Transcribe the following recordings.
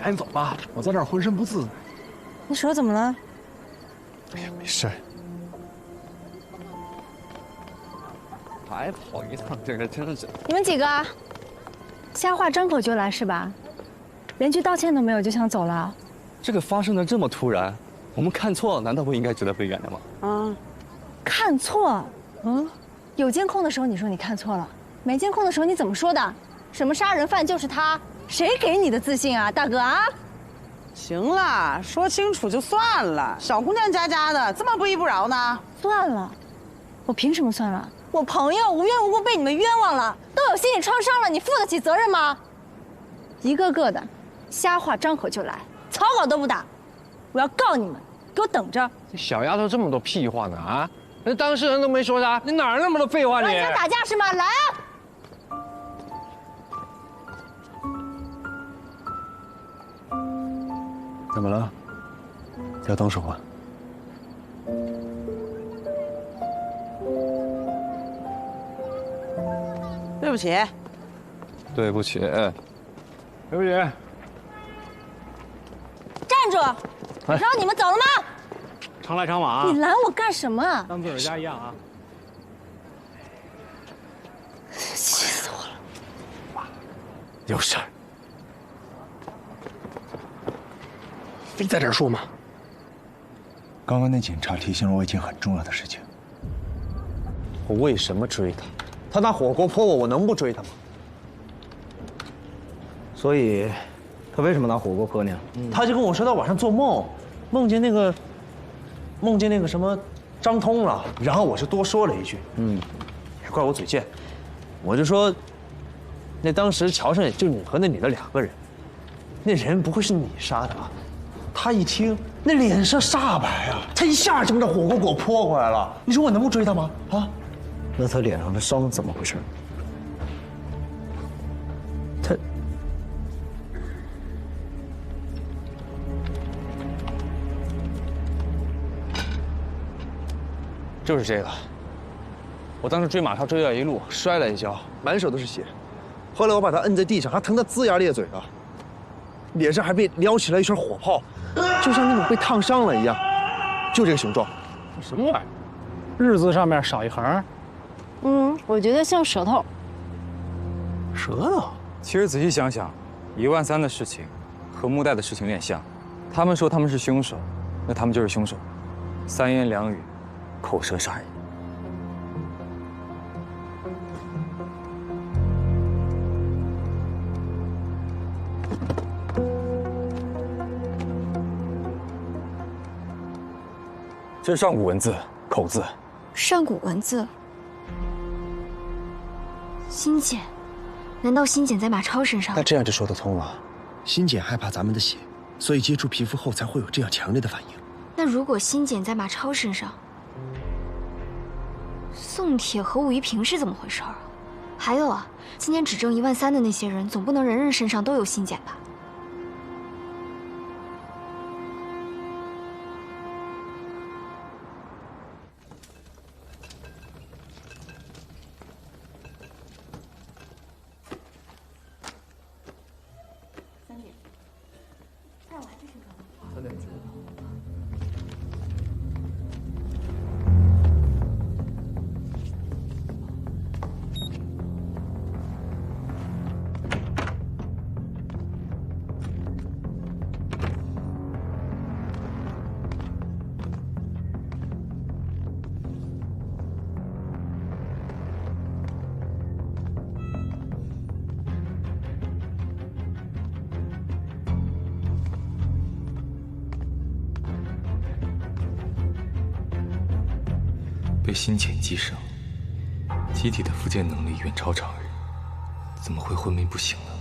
赶紧走吧，我在这儿浑身不自在。你手怎么了？哎呀，没事。还跑一趟，这个真是。你们几个瞎话张口就来是吧？连句道歉都没有就想走了？这个发生的这么突然，我们看错了，难道不应该值得被原谅吗？啊，看错？有监控的时候你说你看错了，没监控的时候你怎么说的？什么杀人犯就是他？谁给你的自信啊，大哥啊？行了，说清楚就算了。小姑娘家家的，这么不依不饶呢？算了，我凭什么算了？我朋友无缘无故被你们冤枉了，都有心理创伤了，你负得起责任吗？一个个的瞎话张口就来，草稿都不打，我要告你们，给我等着！这小丫头这么多屁话呢啊！那当事人都没说啥，你哪儿那么多废话你？你想打架是吗？来啊！怎么了？要动手啊？对不起，对不起，对不起。站住！我让你们走了吗？常来常往啊！你拦我干什么？当自个儿家一样啊！气死我了！有事儿，非在这儿说吗？刚刚那警察提醒了我一件很重要的事情。我为什么追他？他拿火锅泼我，我能不追他吗？所以，他为什么拿火锅泼你啊？他就跟我说他晚上做梦，梦见那个什么张通了，然后我是多说了一句，也怪我嘴贱，我就说，那当时桥上也就你和那女的2个人，那人不会是你杀的吧？他一听，那脸色煞白啊，他一下就把这火锅给我泼过来了。你说我能不追他吗？啊？那他脸上的伤怎么回事？他就是这个。我当时追马超追到一路，摔了一跤，满手都是血。后来我把他摁在地上，他疼得龇牙咧嘴的，脸上还被撩起来一圈火泡，就像那种被烫伤了一样，就这个形状。什么玩意儿？日字上面少一横。我觉得像舌头。舌头？其实仔细想想，13000的事情和木袋的事情有点像。他们说他们是凶手，那他们就是凶手。3言2语，口舌杀人。这是上古文字，口字。上古文字。辛简，难道辛简在马超身上？那这样就说得通了。辛简害怕咱们的血，所以接触皮肤后才会有这样强烈的反应。那如果辛简在马超身上，宋铁和武一平是怎么回事啊？还有啊，今天只挣13000的那些人，总不能人人身上都有辛简吧？被辛简击伤，机体的复健能力远超常人，怎么会昏迷不醒呢？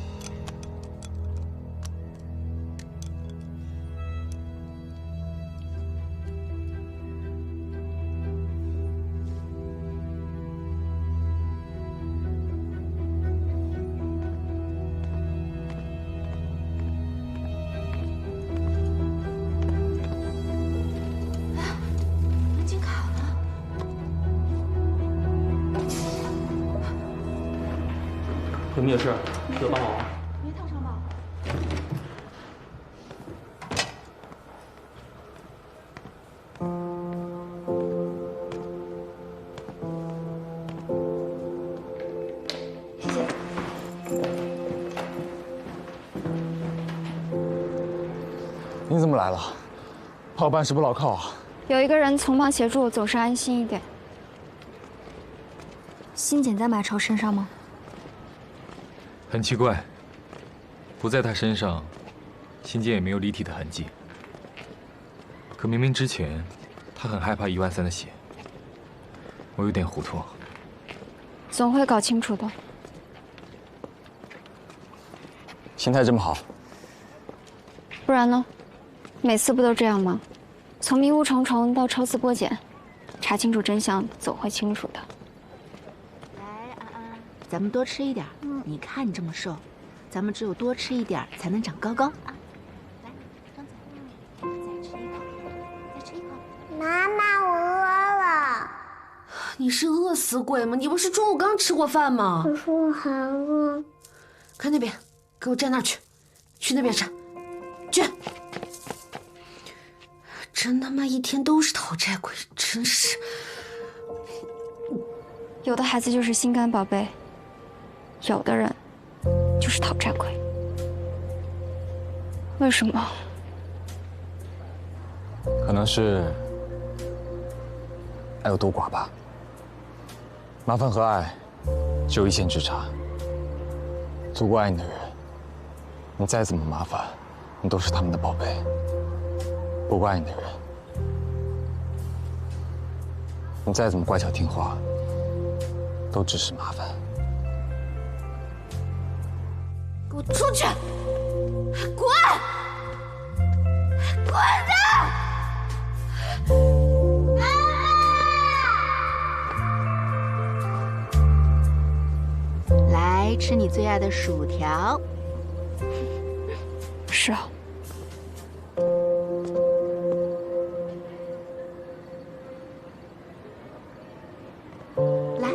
有没有事？需要帮忙吗？没烫伤吧？你怎么来了？怕我办事不牢靠啊？有一个人从旁协助，总是安心一点。心简在马超身上吗？很奇怪，不在他身上，心间也没有离体的痕迹。可明明之前，他很害怕13000的血，我有点糊涂。总会搞清楚的。心态这么好，不然呢？每次不都这样吗？从迷雾重重到抽丝剥茧，查清楚真相，总会清楚的。来，安安，咱们多吃一点。你看你这么瘦，咱们只有多吃一点才能长高高啊！来，张嘴，再吃一口，再吃一口。妈妈，我饿了。你是饿死鬼吗？你不是中午刚吃过饭吗？可是我还饿。看那边，给我站那儿去，去那边站，去。真他妈一天都是讨债鬼，真是。有的孩子就是心肝宝贝，有的人就是讨债鬼。为什么？可能是爱有多寡吧。麻烦和爱只有一线之差。足够爱你的人，你再怎么麻烦，你都是他们的宝贝；不够爱你的人，你再怎么乖巧听话，都只是麻烦。给我出去！滚！滚的！来吃你最爱的薯条。是啊。来。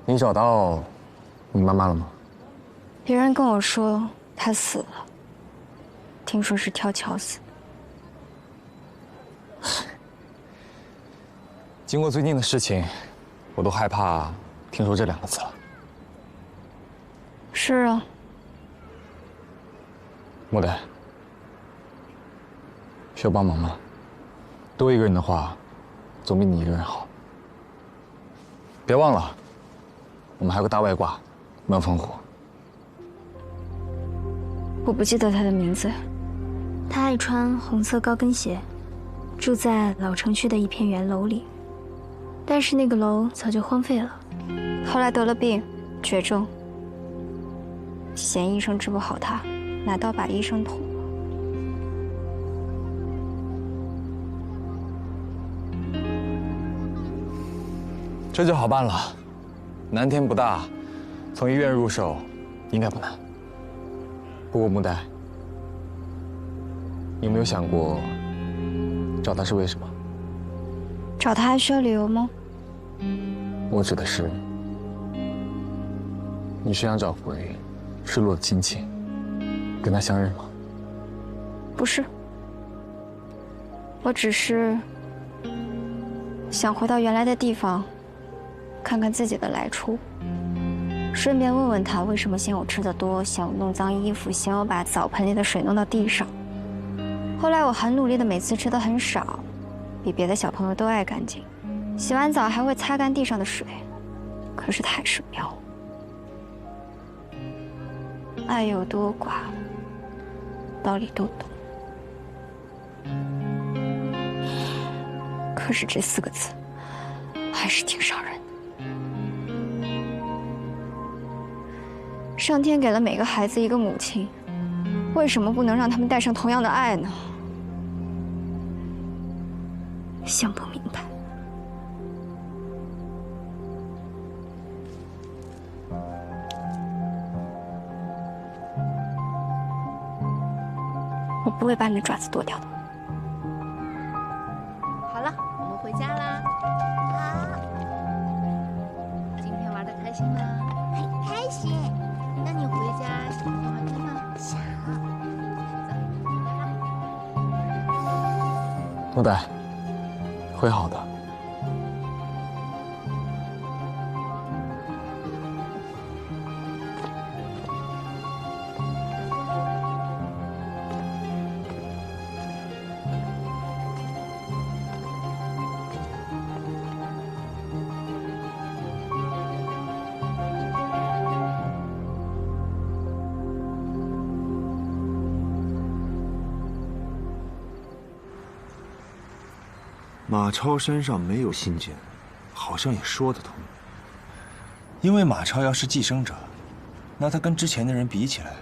你找到你妈妈了吗？别人跟我说她死了，听说是跳桥死。经过最近的事情，我都害怕听说这2个字了。是啊。莫代，需要帮忙吗？多一个人的话，总比你一个人好。别忘了，我们还有个大外挂，门风虎。我不记得他的名字。他爱穿红色高跟鞋，住在老城区的一片圆楼里。但是那个楼早就荒废了，后来得了病，绝症。嫌医生治不好他，拿刀把医生捅了。这就好办了，难天不大，从医院入手应该不难。不过木代，你有没有想过找他是为什么？找他还需要理由吗？我指的是，你是想找回失落的亲情，跟他相认吗？不是，我只是想回到原来的地方，看看自己的来处，顺便问问他为什么嫌我吃的多，嫌我弄脏衣服，嫌我把澡盆里的水弄到地上。后来我很努力的每次吃的很少，比别的小朋友都爱干净，洗完澡还会擦干地上的水，可是他还是不要。爱有多寡，道理都懂，可是这4个字还是挺伤人的。上天给了每个孩子一个母亲，为什么不能让他们带上同样的爱呢？想不明白。我不会把你的爪子剁掉的。好了，我们回家啦。好。今天玩得开心吗？很开心。那你回家想跟妈妈听吗？想。诺呆，会好的。马超身上没有心剑，好像也说得通。因为马超要是寄生者，那他跟之前的人比起来，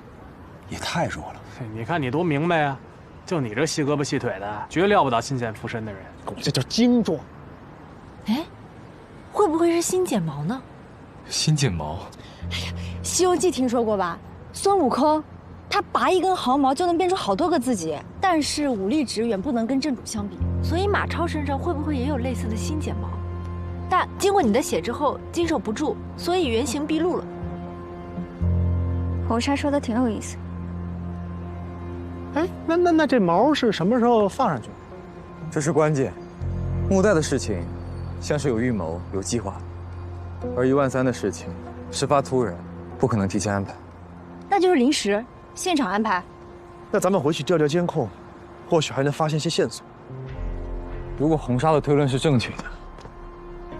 也太弱了。你看你多明白啊！就你这细胳膊细腿的，绝撂不倒心剑附身的人。我这叫精壮。哎，会不会是新剪毛呢？新剪毛？哎呀，《西游记》听说过吧？孙悟空，他拔一根毫毛就能变出好多个自己，但是武力值远不能跟正主相比。所以马超身上会不会也有类似的新剪毛？但经过你的血之后，经受不住，所以原形毕露了。红纱说的挺有意思。哎，那这毛是什么时候放上去？这是关键。穆代的事情，像是有预谋、有计划，而13000的事情，事发突然，不可能提前安排。那就是临时现场安排。那咱们回去调调监控，或许还能发现些线索。如果红纱的推论是正确的，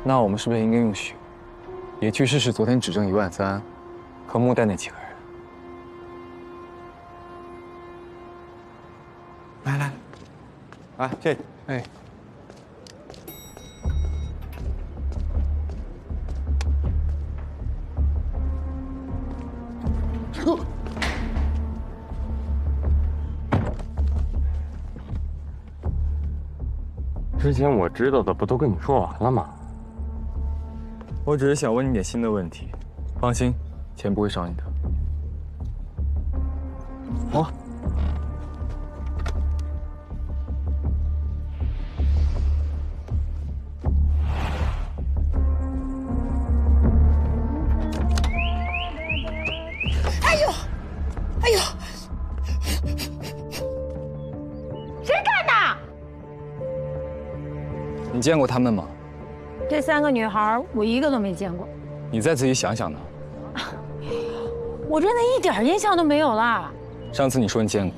那我们是不是应该用血，也去试试昨天指证13000和穆代那几个人？来，这，哎，之前我知道的不都跟你说完了吗？我只是想问你点新的问题，放心，钱不会少你的。好。哎呦，哎呦，谁干的？你见过他们吗？这3个女孩，我一个都没见过。你再仔细想想呢。我真的一点印象都没有了。上次你说你见过，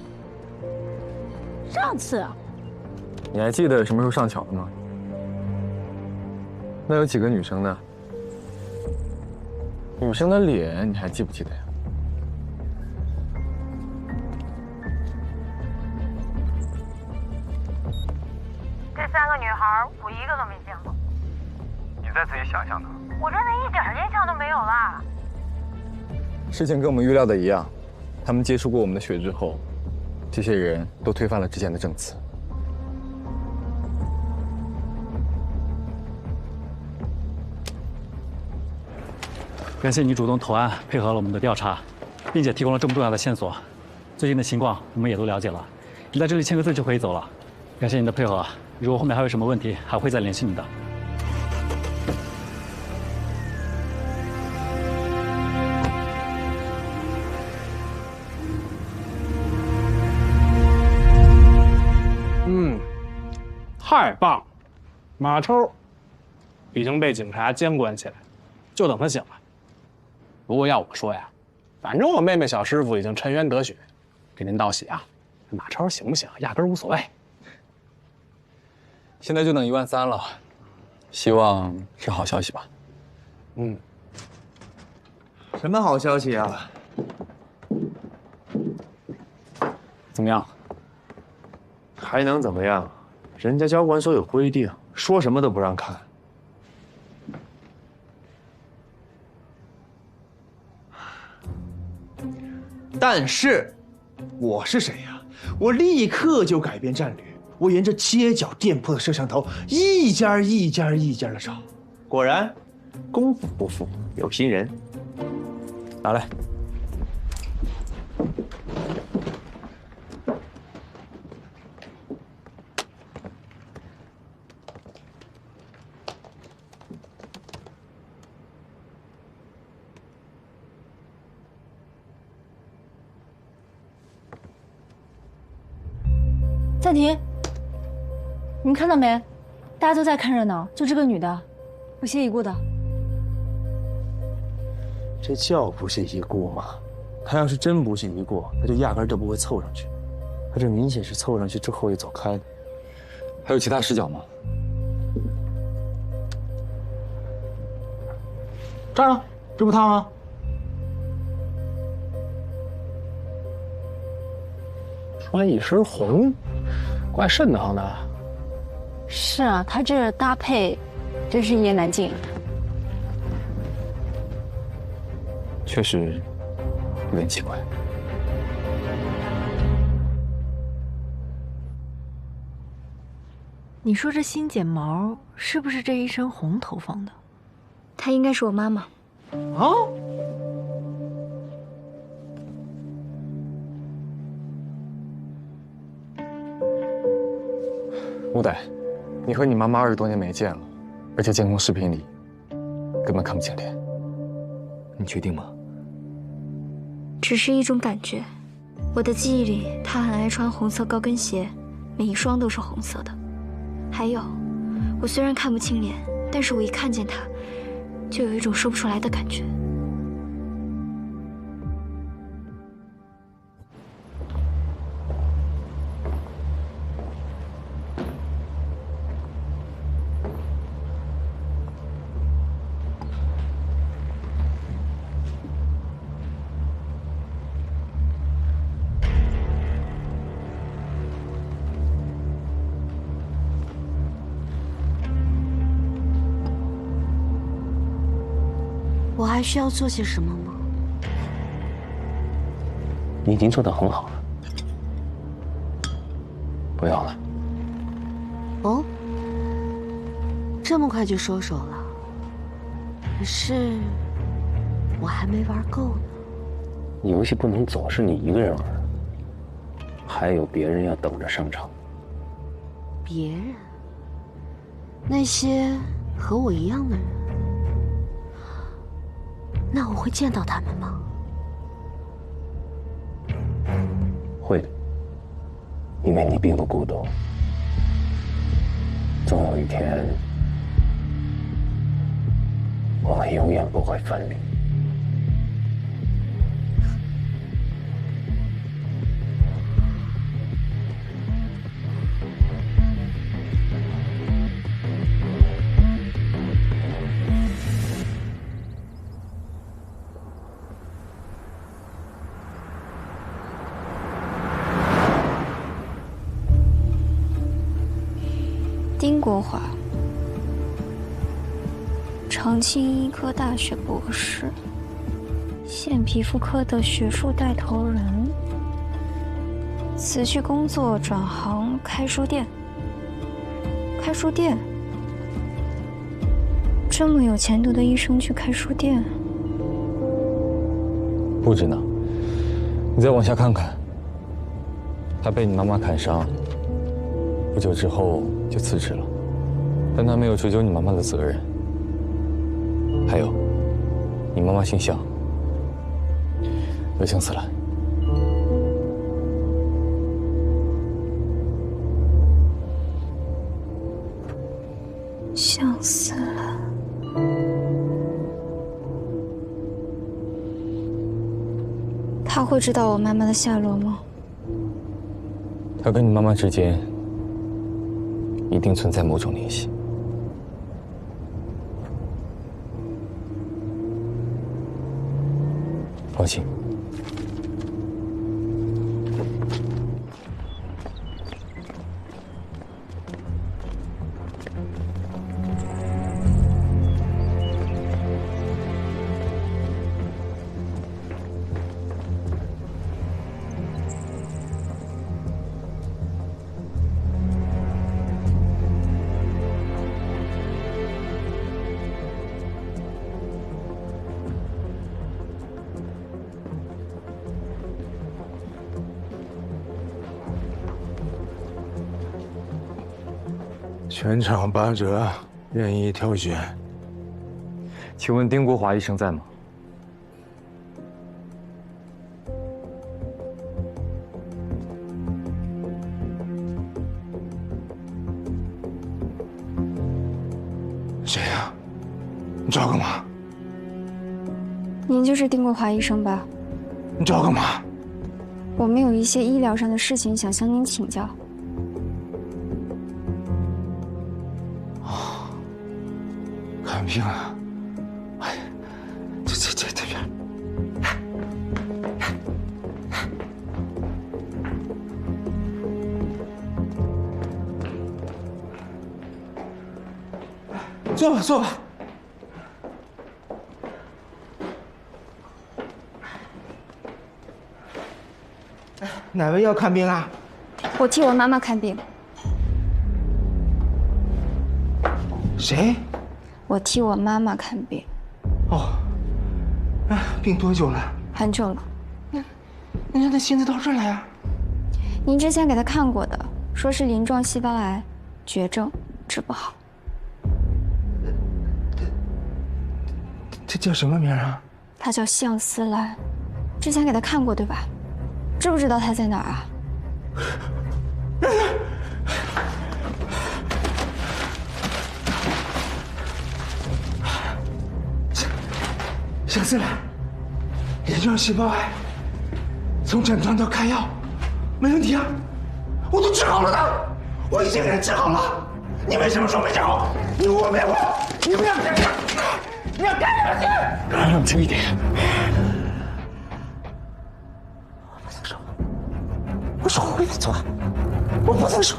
上次啊，你还记得什么时候上桥的吗？那有几个女生呢？女生的脸你还记不记得呀？这3个女孩，我一个都没见过。你再仔细想想呢。我真的一点印象都没有了。事情跟我们预料的一样，他们接触过我们的血之后，这些人都推翻了之前的证词。感谢你主动投案，配合了我们的调查，并且提供了这么重要的线索。最近的情况我们也都了解了，你在这里签个字就可以走了。感谢你的配合，如果后面还有什么问题，还会再联系你的。太棒了！马超已经被警察监管起来，就等他醒了。不过要我说呀，反正我妹妹小师傅已经沉冤得雪，给您道喜啊。马超醒不醒，压根儿无所谓。现在就等13000了，希望是好消息吧。嗯。什么好消息啊？怎么样？还能怎么样？人家交管所有规定，说什么都不让看。但是，我是谁呀？我立刻就改变战略，我沿着街角店铺的摄像头，一家的找。果然，功夫不负有心人。拿来。暂停。你们看到没？大家都在看热闹，就这个女的，不屑一顾的。这叫不屑一顾吗？他要是真不屑一顾，他就压根儿就不会凑上去。他这明显是凑上去之后又走开的。还有其他视角吗？这儿呢，这不他吗？穿一身红，怪瘆得慌的。是啊，他这搭配真是一言难尽。确实有点奇怪。你说这新剪毛是不是这一身红头放的？她应该是我妈妈。啊？吴歹，你和你妈妈20多年没见了，而且监控视频里根本看不清脸。你确定吗？只是一种感觉。我的记忆里，她很爱穿红色高跟鞋，每一双都是红色的。还有，我虽然看不清脸，但是我一看见她，就有一种说不出来的感觉。我还需要做些什么吗？你已经做得很好了，不要了。哦，这么快就收手了？可是我还没玩够呢。游戏不能总是你一个人玩，还有别人要等着上场。别人？那些和我一样的人？那我会见到他们吗？会的，因为你并不孤独。总有一天，我们永远不会分离。丁国华，长青医科大学博士，县皮肤科的学术带头人，辞去工作转行开书店。开书店？这么有前途的医生去开书店？不止呢，你再往下看看，他被你妈妈砍伤，不久之后就辞职了，但他没有追究你妈妈的责任。还有，你妈妈姓向，又姓死了。向死了。他会知道我妈妈的下落吗？他跟你妈妈之间一定存在某种联系。放心。全场8折，任意挑选。请问丁国华医生在吗？谁呀？你找我干嘛？您就是丁国华医生吧？你找我干嘛？我们有一些医疗上的事情想向您请教。哦，看病啊！哎，这边。坐吧，坐吧。哪位要看病啊？我替我妈妈看病。谁？我替我妈妈看病。哦，哎，病多久了？很久了。那让他现在到这儿来啊？您之前给她看过的，说是鳞状细胞癌，绝症，治不好。这叫什么名啊？她叫向思兰，之前给她看过对吧？知不知道她在哪儿啊？向思兰，鳞状细胞癌，从诊断到开药，没问题啊，我都治好了的，我已经给他治好了。你为什么说没治好？你误会我，你不要这样，你要干什么去？冷静一点。我不能说，我说我没错，我不能说。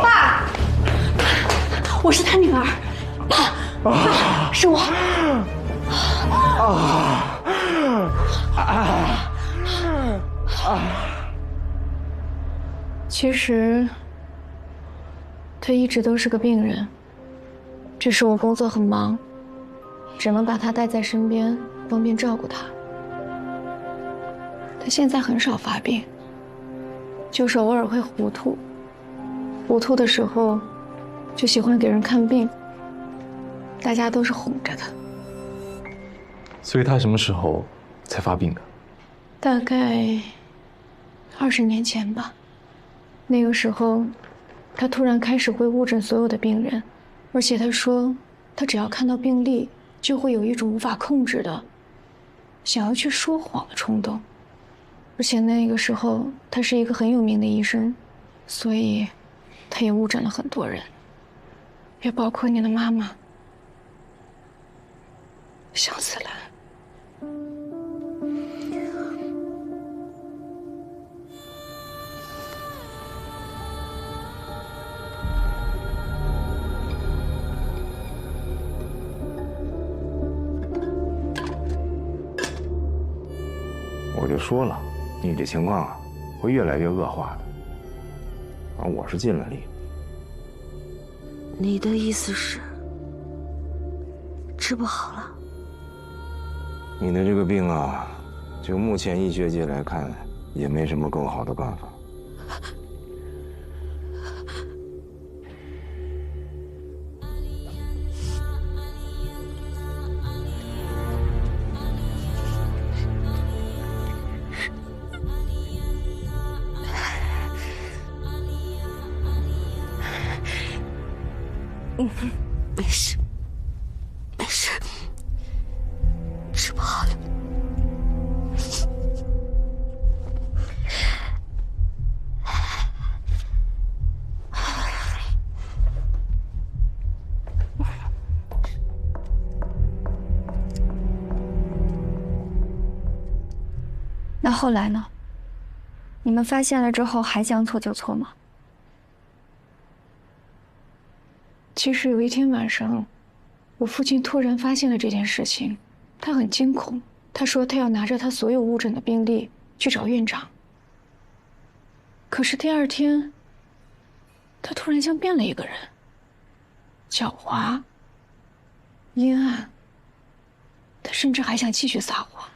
爸，我是他女儿，爸，是我。其实，他一直都是个病人，只是我工作很忙，只能把他带在身边，方便照顾他。他现在很少发病，就是偶尔会糊涂，糊涂的时候就喜欢给人看病，大家都是哄着他。所以他什么时候才发病的？大概20年前吧，那个时候，他突然开始会误诊所有的病人，而且他说，他只要看到病历，就会有一种无法控制的想要去说谎的冲动。而且那个时候，他是一个很有名的医生，所以他也误诊了很多人，也包括你的妈妈向思兰。我就说了，你这情况啊，会越来越恶化的。我是尽了力。你的意思是治不好了？你的这个病啊，就目前医学界来看，也没什么更好的办法。没事，没事，治不好了。那后来呢？你们发现了之后还将错就错吗？其实有一天晚上，我父亲突然发现了这件事情，他很惊恐。他说他要拿着他所有误诊的病历去找院长。可是第二天，他突然像变了一个人，狡猾、阴暗。他甚至还想继续撒谎。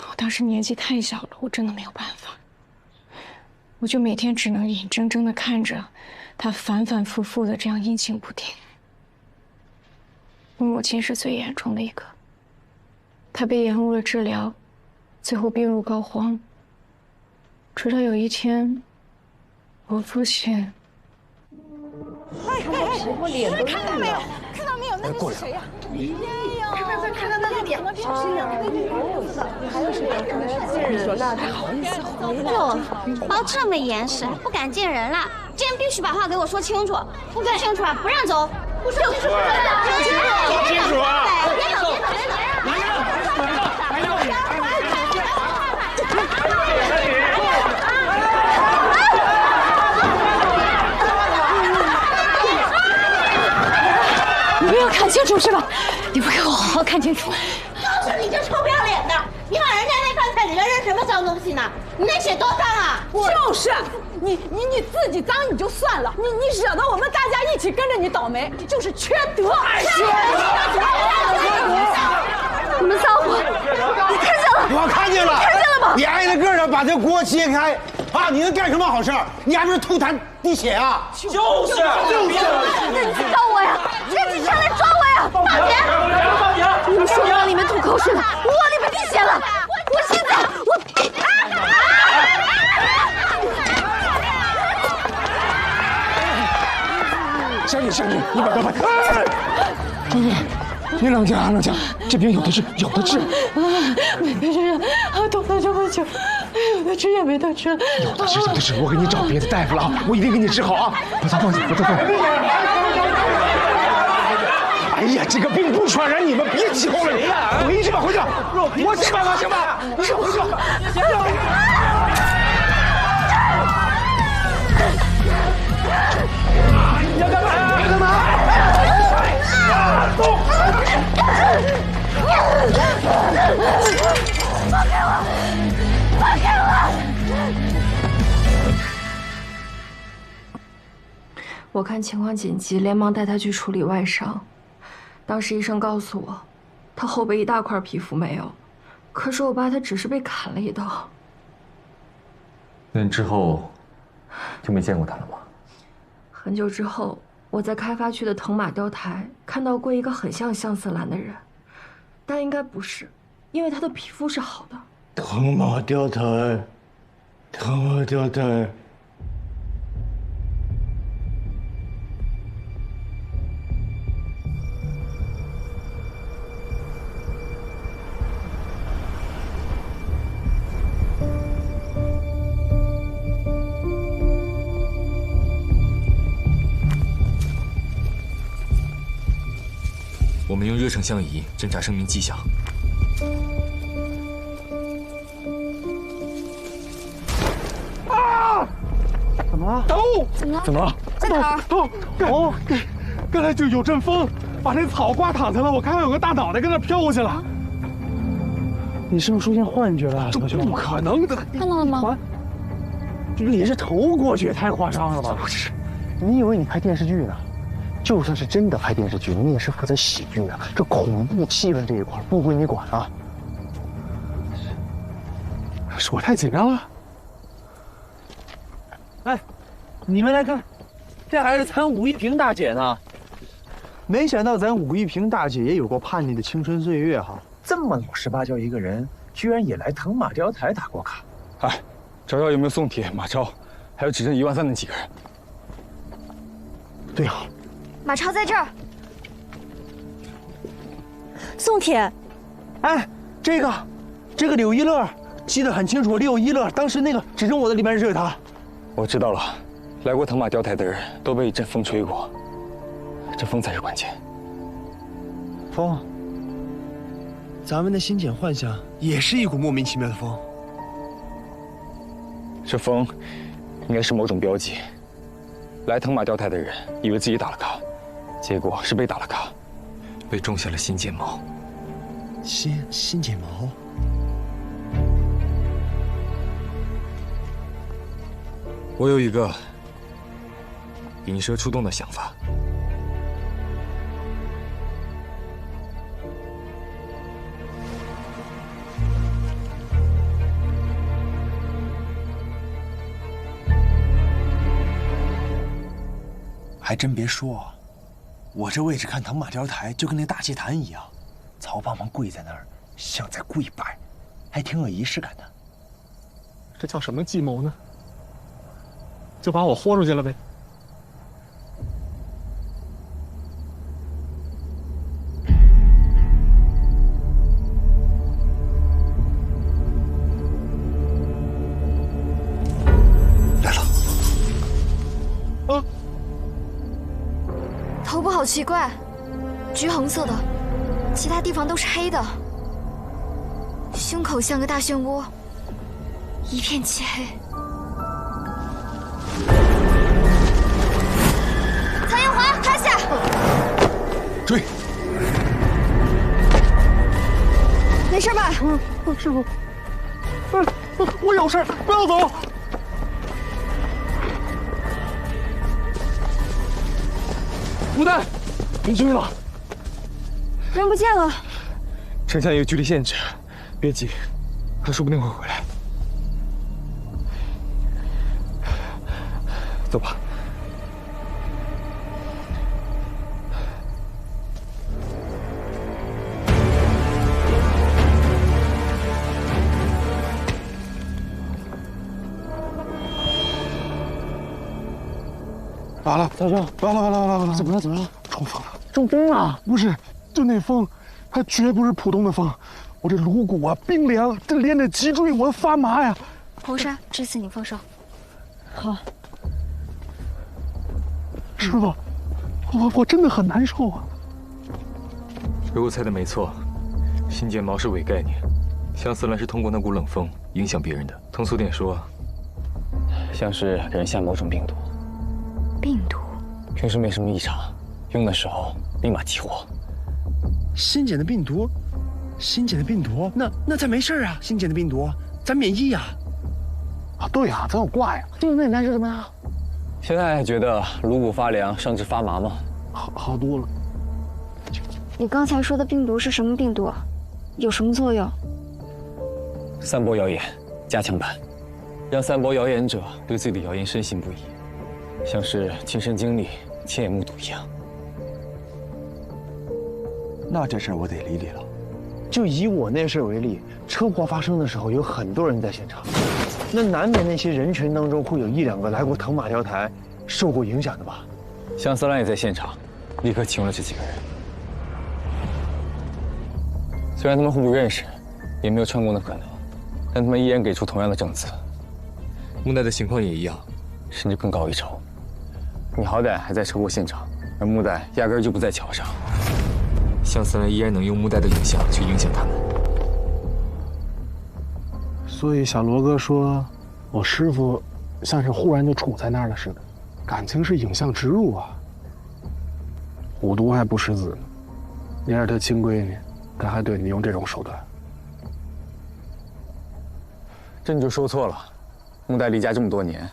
我当时年纪太小了，我真的没有办法，我就每天只能眼睁睁地看着他反反复复的这样阴晴不定。我母亲是最严重的一个，她被延误了治疗，最后病入膏肓。直到有一天，我父亲。我脸都看到没有？看到没有？那个是谁呀？看到那个脸，还有谁？你说那他好意思回来？哟，包这么严实，还不敢见人了。今天必须把话给我说清楚，不说清楚啊，不让走。不说清楚，说清楚啊！别走，别走，别走！你没有看清楚是吧？你不给我好好看清楚！都是你这臭不要脸的！你往人家那饭菜里边扔什么脏东西呢？你那血多脏啊！就是，你自己脏你就算了，你惹得我们大家一起跟着你倒霉，你就是缺德！你们撒谎！你看见了？我看见了，看见了吗？你挨着个的把这锅揭开，啊，你能干什么好事？你还不是吐痰滴血啊？就是！你抓我呀！赶紧上来抓我呀！放血！你们是我往里面吐口水了，我往里面滴血了，我现在小姐，你把刀放下。庄主，你冷静啊，冷静，这病有的治，有的治。没得治啊！动了这么久，有的治也没得治。有的治，我给你找别的大夫了啊，我一定给你治好啊！把刀放下，把刀放下。哎呀，这个病不传染，你们别起哄了。回去吧，回去吧，我去办吧，行吧？你是回去吧。你要干嘛？你要干嘛？动！放开我！放开我！我看情况紧急，连忙带他去处理外伤。当时医生告诉我，他后背一大块皮肤没有，可是我爸他只是被砍了一刀。那你之后就没见过他了吗？很久之后，我在开发区的藤马雕台看到过一个很像香思兰的人，但应该不是，因为他的皮肤是好的。藤马雕台，藤马雕台。我们用热成像仪侦查生命迹象。啊！怎么了？刀！怎么了？在哪儿？哦，刚才就有阵风，把那草刮躺下了。我看到有个大脑袋跟那飘过去了。你是不是出现幻觉了？这不可能的！看到了吗？你是头过去，太夸张了吧？不是，你以为你拍电视剧呢？就算是真的拍电视剧，你也是负责喜剧啊。这恐怖气氛这一块不归你管啊。是我太紧张了。哎，你们来看，这还是咱武一平大姐呢。没想到咱武一平大姐也有过叛逆的青春岁月哈。这么老实巴交一个人，居然也来藤马雕台打过卡。哎，找找有没有宋铁、马超，还有只剩13000那几个人。对啊。马超在这儿。宋铁，哎，这个柳一乐记得很清楚，柳一乐当时那个指证我的里面就是他。我知道了，来过藤马雕台的人都被一阵风吹过，这风才是关键。风，咱们的心茧幻想也是一股莫名其妙的风。这风应该是某种标记。来藤马雕台的人以为自己打了卡，结果是被打了卡，被种下了新睫毛。新睫毛？我有一个引蛇出洞的想法。还真别说，我这位置看腾马雕台就跟那大祭坛一样，曹帮忙跪在那儿，像在跪拜，还挺有仪式感的。这叫什么计谋呢？就把我豁出去了呗。头部好奇怪，橘红色的，其他地方都是黑的。胸口像个大漩涡，一片漆黑。曹艳华，趴下！追！没事吧？师傅，我有事，不要走。牡丹，别追了，人不见了。城下有距离限制，别急，他说不定会回来。走吧。完了，大兄，完了！怎么了？中风了！中风了？不是，就那风，它绝不是普通的风。我这颅骨啊冰凉，这连着脊椎我发麻呀。红纱，这次你放手。好。师傅，我真的很难受啊。如果猜的没错，心剪毛是伪概念，相思兰是通过那股冷风影响别人的。通俗点说，像是给人下某种病毒。病毒，平时没什么异常，用的时候立马激活。新检的病毒，那咱没事啊。新检的病毒，咱免疫呀。啊，对呀，咱有挂呀。对，那你难受怎么样？现在还觉得颅骨发凉，上肢发麻吗？好多了。你刚才说的病毒是什么病毒？有什么作用？散播谣言，加强版，让散播谣言者对自己的谣言深信不疑。像是亲身经历、亲眼目睹一样。那这事儿我得理理了。就以我那事儿为例，车祸发生的时候有很多人在现场，那难免那些人群当中会有1、2个来过腾马雕台、受过影响的吧？向思兰也在现场，立刻启用了这几个人。虽然他们互不认识，也没有串供的可能，但他们依然给出同样的证词。木奈的情况也一样，甚至更高一筹。你好歹还在车祸现场，而木代压根就不在桥上。向思兰依然能用木代的影像去影响他们。所以小罗哥说，我师傅像是忽然就杵在那儿了似的，感情是影像植入啊。虎毒还不食子呢，你是他亲闺女，他还对你用这种手段。这你就说错了，木代离家这么多年，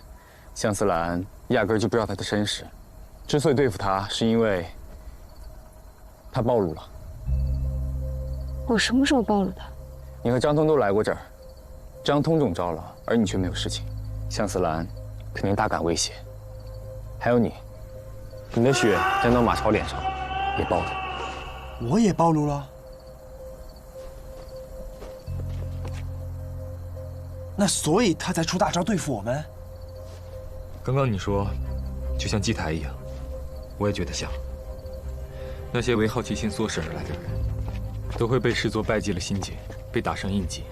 向思兰压根就不知道他的身世，之所以对付他，是因为他暴露了。我什么时候暴露的？你和张通都来过这儿，张通中招了，而你却没有事情，向思兰肯定大感威胁。还有你的血沾到马超脸上，也暴露。我也暴露了。那所以他才出大招对付我们。刚刚你说，就像祭台一样，我也觉得像。那些为好奇心唆使而来的人，都会被视作拜祭了心结，被打上印记。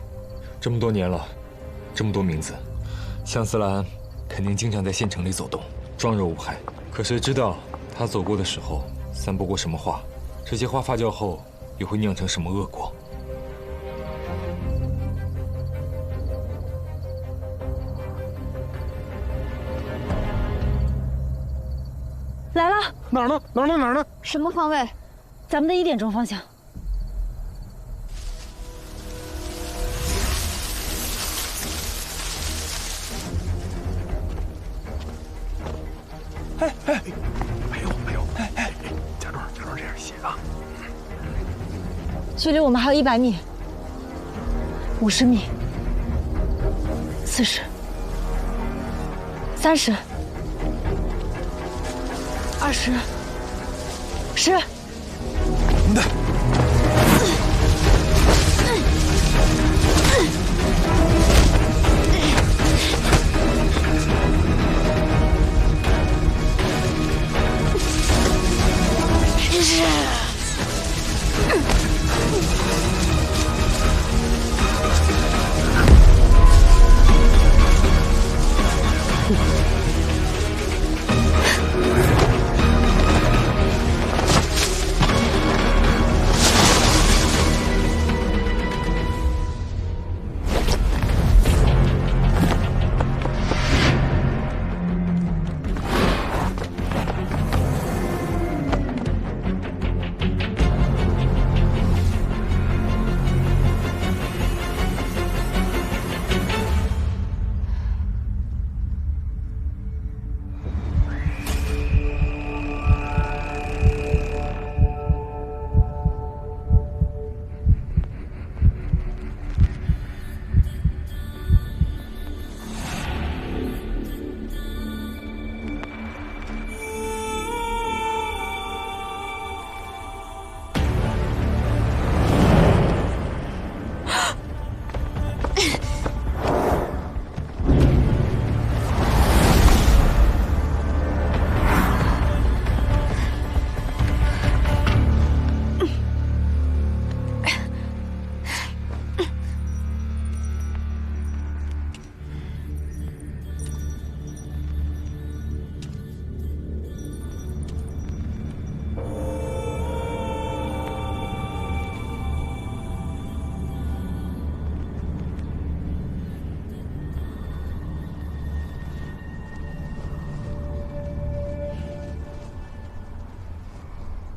这么多年了，这么多名字，向思兰肯定经常在县城里走动，装若无害。可谁知道他走过的时候散播过什么话？这些话发酵后，又会酿成什么恶果？来了，哪儿呢？哪儿呢？哪儿呢？什么方位？咱们的1点钟方向。假装这样写啊。距离我们还有100米、50米、40、30、20、20、10。对。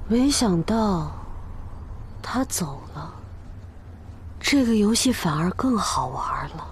没想到他走了，这个游戏反而更好玩了。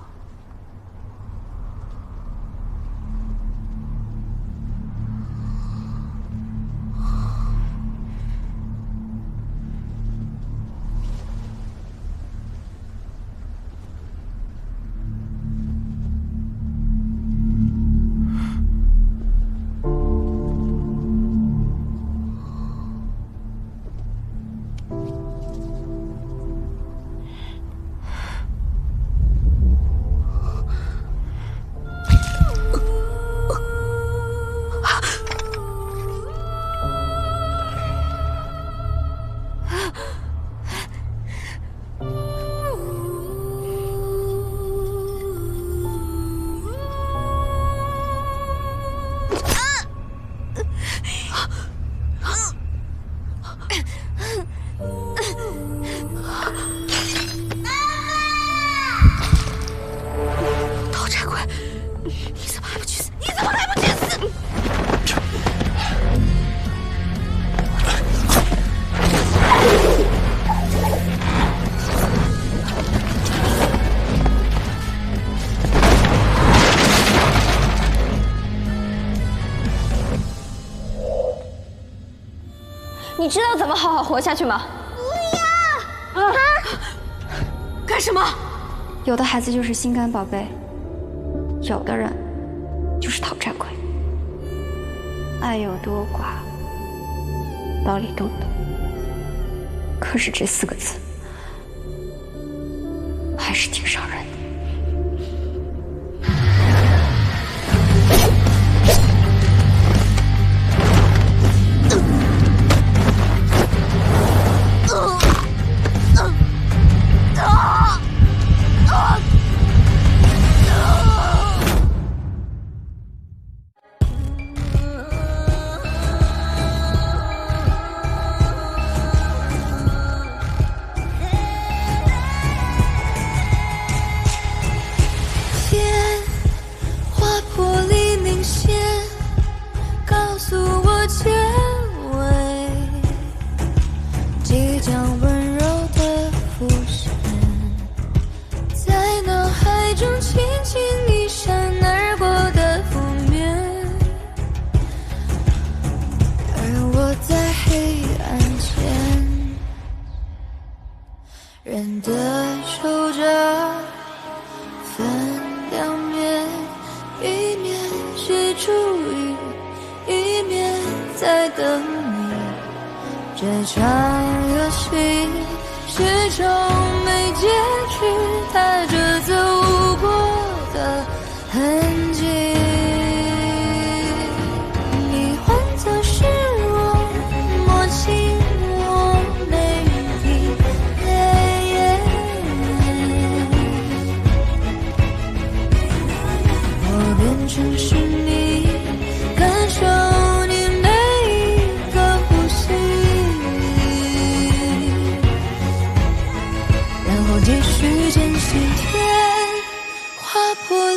你知道怎么好好活下去吗？不要！啊！干什么？有的孩子就是心肝宝贝，有的人就是讨债鬼。爱有多寡，道理懂得。可是这4个字，还是挺伤人的。人的皱褶分两面，一面是注意，一面在这场游戏始终没结局，踏着走过的痕迹。你换作是我，摸清我每一我变成是你，感受你每一个呼吸，然后继续坚信天划破